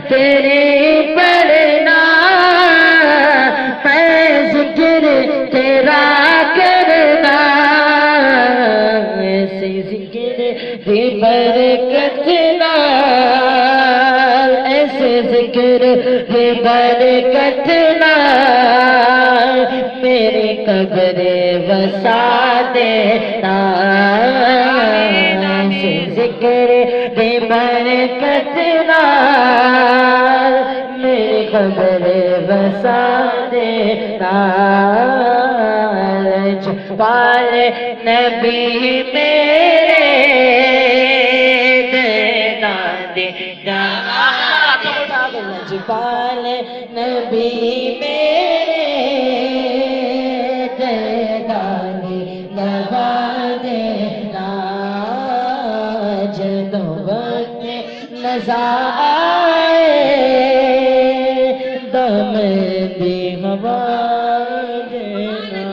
تیری پڑھنا میں ذکر تیرا کرنا ایسے ذکر دی برکت نال ایسے ذکر دی برکت نال میری قبر وسا دینا ایسے ذکر دی برکت نال میری قبر وسا دینا چھپال نبی میرے دینا دینا چھپال نبی میرے دینا دینا دینا جدو وقت نظر آئے دم دی ہوا